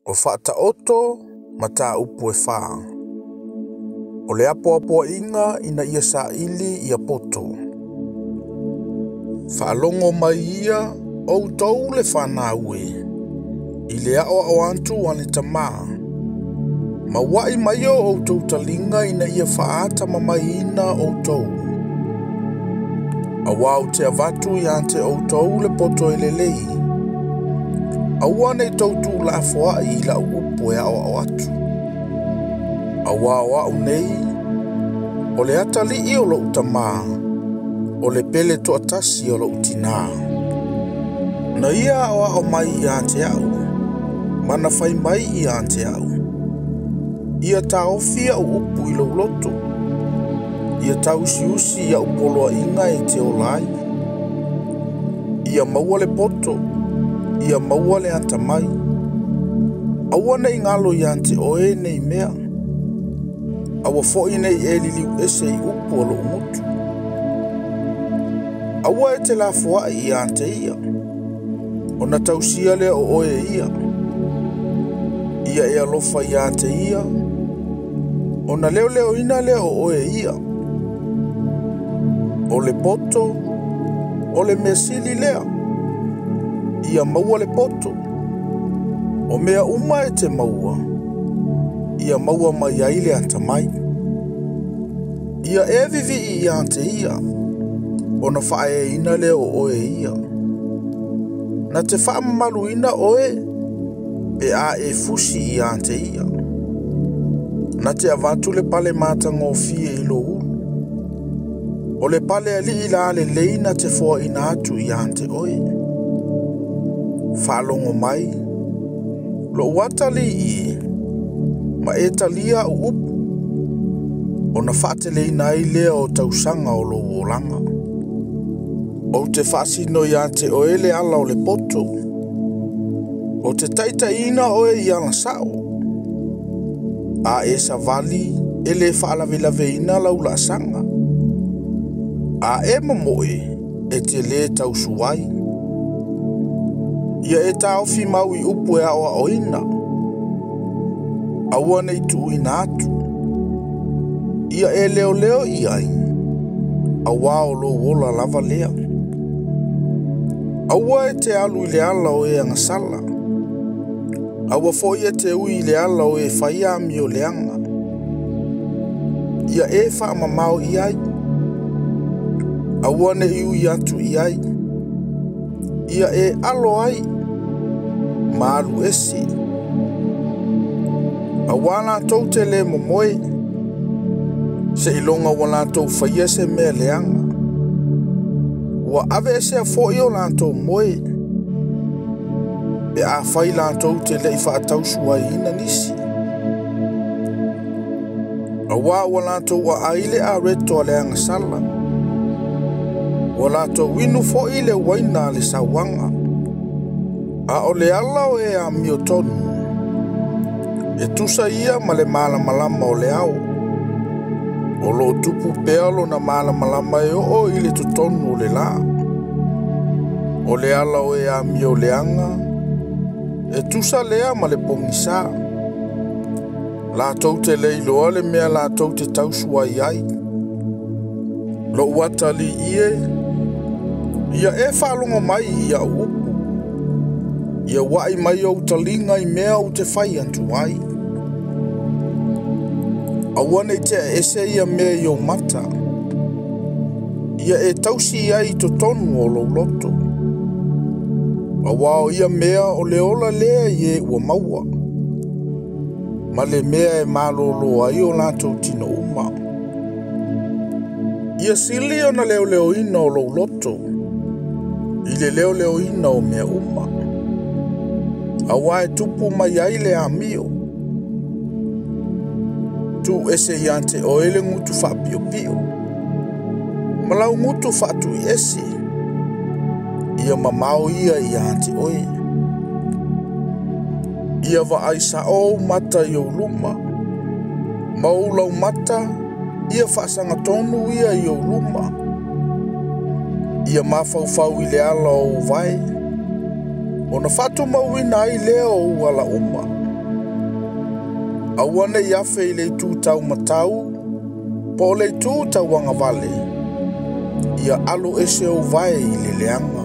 O whaataoto ma tā upu e wha. O le apo inga ina ia sa ili ia poto. Whaalongo mai ia o tau le whana ue. I le ao o antu ane tama. Ma wai mai o tau talinga ina ia whaata ma mai ina o tau. A wau te avatu i ante o tau le poto e lelei. Awane tau tu la foa i la upu e ao atu. Awa nei, o le atali i o lo utama, o le pele to atasi o lo utina. Na ia o mai i ante au, mana fai mai i ante au. Ia ta ofia o upu i lo loto. Ia ta usi ia upoloa inga e te olai. Ia maua le poto. Ia maua le anta mai. Aua nei ngalo i ante oe nei mea. Aua foi nei e liliu ese i upu o lo umutu. Aua e te la foa i ante ia. O na tausia le o oe ia. Ia e alofa i ante ia. O na leo ina le o oe ia. O le poto. O le mesili lea. Ia maua le poto. O mea uma e te maua. Ia maua mai aile anta mai. Ia e vivi i ante ia. O na whae ina le o oe ia. Na te wha malu ina oe. Pe a e fusi i ante ia. Na te avatu le pale mata ngofie i lo ulu. O le pale ali ila le leina te fua ina atu i ante oe. Whalongo mai, lo watali i, ma e talia o upu, o na whaatele nai lea o tausanga o lo wolanga. O te whaasino i ante o ele ala o le poto, o te taita ina o e i ala sao. A e sa vali, ele whaalavelave ina laula sanga. A e mamoe, e te le tausuai. Ia e ta ofi mau i upu e awa o ina. Aua nei tu ina atu. Ia e leo i ai. Awa o lo wola lava lea. Aua e te alu i le ala o e angasala. Aua fo ia te ui i le ala o e whaia mi o leanga. Ia e wha mamau i ai. Aua ne iu i atu i ai. Ia e alo ai. Malu esi. Awana tau te le momoe. Se ilonga wana tau whaia se mea leanga. Wa ave se a fo io lantou moe. E a whai lantou te le i whaatau sua ina nisi. Awa lantou wa aile a reto a leanga sala. Wa lantou winu fo i le waina le sawanga. A o le ala o e a mio tonu. E tusa ia ma le mala malama o le au. O lo tupu pealo na mala malama e o i le tutonu o le la. O le ala o e a mio leanga. E tusa lea ma le pongisa. La tau te leiloa le mea la tau te tausua iai. Lo watali ie. Ia e whalonga mai ia upu. Ia wai mai o talinga i mea o te whai antu ai. Awane te ese ia mea i o mata. Ia e tausi ai to tonu o lo loto. Awao ia mea o le ola lea i e ua maua. Ma le mea e malolo ai o lato tino uma. Ia sili o na leo ina o lo loto. I le leo ina o mea uma. Awa e tupu mai ai le amio. Tu ese i ante o ele ngutu wha pio pio. Malau ngutu wha tu i ese. Ia mamau ia i ante oe. Ia wa aisa o mata i o luma. Maulau mata, ia whaasanga tonu ia i o luma. Ia mafau i le ala o vai. O na whatu mauina ai leo o ala uma. Aua nei afe i le tū tau matau, po le tū tau anga vale, ia alo ese o vai i le leanga.